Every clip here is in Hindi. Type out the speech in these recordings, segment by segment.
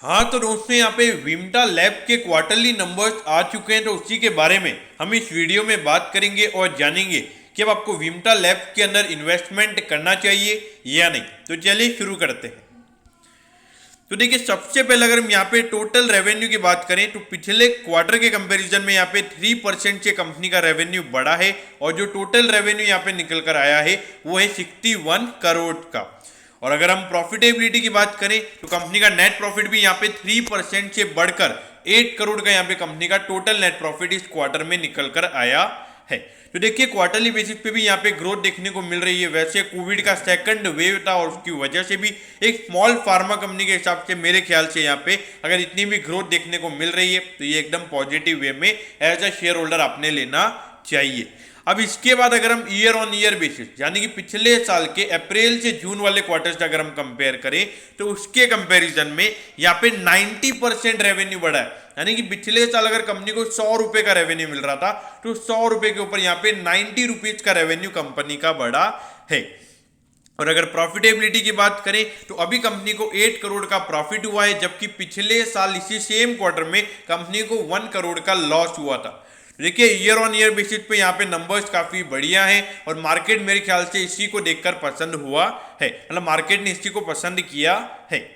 हाँ तो दोस्तों यहाँ पे विम्टा लैब के क्वार्टरली नंबर्स आ चुके हैं, तो उसी के बारे में हम इस वीडियो में बात करेंगे और जानेंगे कि अब आपको विम्टा लैब के अंदर इन्वेस्टमेंट करना चाहिए या नहीं। तो चलिए शुरू करते हैं। तो देखिए सबसे पहले अगर हम यहाँ पे टोटल रेवेन्यू की बात करें तो पिछले क्वार्टर के कंपैरिजन में यहाँ पे 3% से कंपनी का रेवेन्यू बढ़ा है और जो टोटल रेवेन्यू यहाँ पे निकल कर आया है वो है 61 करोड़ का। और अगर हम प्रॉफिटेबिलिटी की बात करें तो कंपनी का नेट प्रॉफिट भी यहाँ पे 3% से बढ़कर 8 करोड़ का यहाँ पे कंपनी का टोटल नेट प्रॉफिट इस क्वार्टर में निकल कर आया है। तो देखिए क्वार्टरली बेसिस पे भी यहाँ पे ग्रोथ देखने को मिल रही है। वैसे कोविड का सेकंड वेव था और उसकी वजह से भी एक स्मॉल फार्मा कंपनी के हिसाब से मेरे ख्याल से यहाँ पे अगर इतनी भी ग्रोथ देखने को मिल रही है तो ये एकदम पॉजिटिव वे में एज अ शेयर होल्डर आपने लेना चाहिए। अब इसके बाद अगर हम ईयर ऑन ईयर बेसिस यानी कि पिछले साल के अप्रैल से जून वाले क्वार्टर से अगर हम कंपेयर करें तो उसके कंपैरिजन में यहाँ पे 90% रेवेन्यू बढ़ा है। यानी कि पिछले साल अगर कंपनी को 100 रुपए का रेवेन्यू मिल रहा था तो 100 रुपए के ऊपर यहाँ पे 90 रुपीज का रेवेन्यू कंपनी का बढ़ा है। और अगर प्रॉफिटेबिलिटी की बात करें तो अभी कंपनी को 8 करोड़ का प्रॉफिट हुआ है, जबकि पिछले साल इसी सेम क्वार्टर में कंपनी को 1 करोड़ का लॉस हुआ था। देखिए ईयर ऑन ईयर बेसिस पे यहाँ पे नंबर्स काफी बढ़िया हैं और मार्केट मेरे ख्याल से इसी को देखकर पसंद हुआ है, मतलब मार्केट ने इसी को पसंद किया है।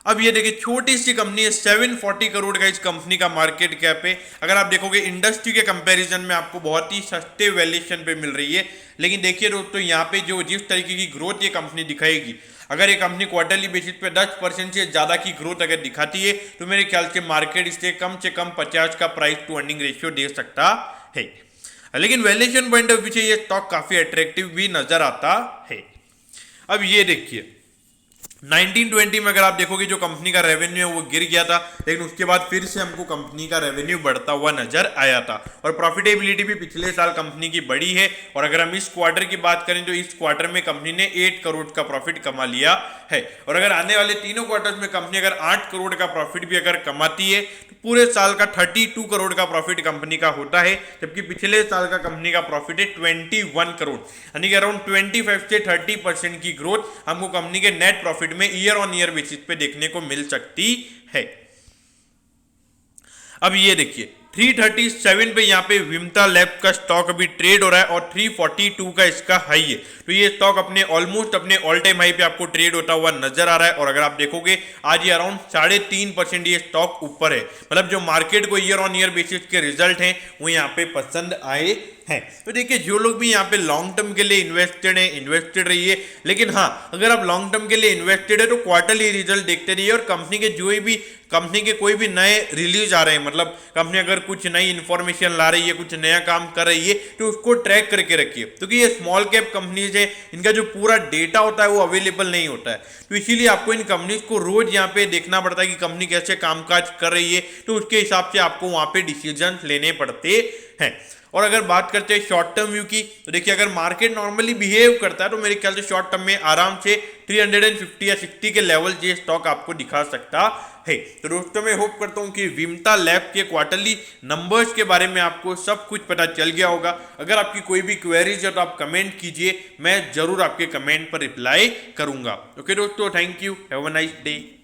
अब ये देखिए छोटी सी कंपनी है, 740 करोड़ का इस कंपनी का मार्केट कैप है। अगर आप देखोगे इंडस्ट्री के कंपैरिजन में आपको बहुत ही सस्ते वैल्यूएशन पे मिल रही है। लेकिन देखिए दोस्तों यहाँ पे जो जिस तरीके की ग्रोथ ये कंपनी दिखाएगी, अगर ये कंपनी क्वार्टरली बेसिस पे 10% से ज़्यादा की ग्रोथ अगर दिखाती है तो मेरे ख्याल से मार्केट इससे कम 50 का प्राइस टू अर्निंग रेशियो दे सकता है। लेकिन वैल्यूएशन पॉइंट ऑफ व्यू से ये स्टॉक काफ़ी अट्रैक्टिव भी नजर आता है। अब ये देखिए 1920 में अगर आप देखोगे जो कंपनी का रेवेन्यू है वो गिर गया था, लेकिन उसके बाद फिर से हमको कंपनी का रेवेन्यू बढ़ता हुआ नजर आया था और प्रॉफिटेबिलिटी भी पिछले साल कंपनी की बढ़ी है। और अगर हम इस क्वार्टर की बात करें तो इस क्वार्टर में कंपनी ने 8 करोड़ का प्रॉफिट कमा लिया है। और अगर आने वाले तीनों क्वार्टर्स में कंपनी अगर 8 करोड़ का प्रॉफिट भी अगर कमाती है तो पूरे साल का 32 करोड़ का प्रॉफिट कंपनी का होता है, जबकि पिछले साल का कंपनी का प्रॉफिट है 21 करोड़। यानी कि अराउंड 25 से 30% की ग्रोथ हमको कंपनी के नेट प्रॉफिट में ईयर ऑन ईयर बेसिस पे देखने को मिल सकती है। अब ये देखिए 337 पे यहाँ पे विम्टा लैब का स्टॉक अभी ट्रेड हो रहा है और 342 का इसका हाई है। तो ये स्टॉक अपने ऑलमोस्ट अपने ऑल टाइम हाई पे आपको ट्रेड होता हुआ नजर आ रहा है। और अगर आप देखोगे आज ये अराउंड 3.5% ये स्टॉक ऊपर है, मतलब जो मार्केट को ईयर ऑन ईयर बेसिस के रिजल्ट हैं वो यहाँ पे पसंद आए हैं। तो देखिए जो लोग भी यहाँ पे लॉन्ग टर्म के लिए इन्वेस्टेड है इन्वेस्टेड रहिए, लेकिन हाँ अगर आप लॉन्ग टर्म के लिए इन्वेस्टेड है तो क्वार्टरली रिजल्ट देखते रहिए और कंपनी के कोई भी नए रिलीज आ रहे हैं, मतलब कंपनी अगर कुछ नई इंफॉर्मेशन ला रही है, कुछ नया काम कर रही है तो उसको ट्रैक करके रखिए, क्योंकि ये स्मॉल कैप कंपनीज है, इनका जो पूरा डेटा होता है वो अवेलेबल नहीं होता है। तो इसीलिए आपको इन कंपनीज को रोज यहाँ पे देखना पड़ता है कि कंपनी कैसे कामकाज कर रही है, तो उसके हिसाब से आपको वहां पे डिसीजन लेने पड़ते हैं। और अगर बात करते हैं शॉर्ट टर्म व्यू की तो देखिए अगर मार्केट नॉर्मली बिहेव करता है तो मेरे ख्याल से शॉर्ट टर्म में आराम से 350 या 60 के लेवल ये स्टॉक आपको दिखा सकता है। तो दोस्तों मैं होप करता हूं कि विम्टा लैब के क्वार्टरली नंबर्स के बारे में आपको सब कुछ पता चल गया होगा। अगर आपकी कोई भी क्वेरीज है तो आप कमेंट कीजिए, मैं जरूर आपके कमेंट पर रिप्लाई करूंगा। ओके दोस्तों, thank you, have a nice day.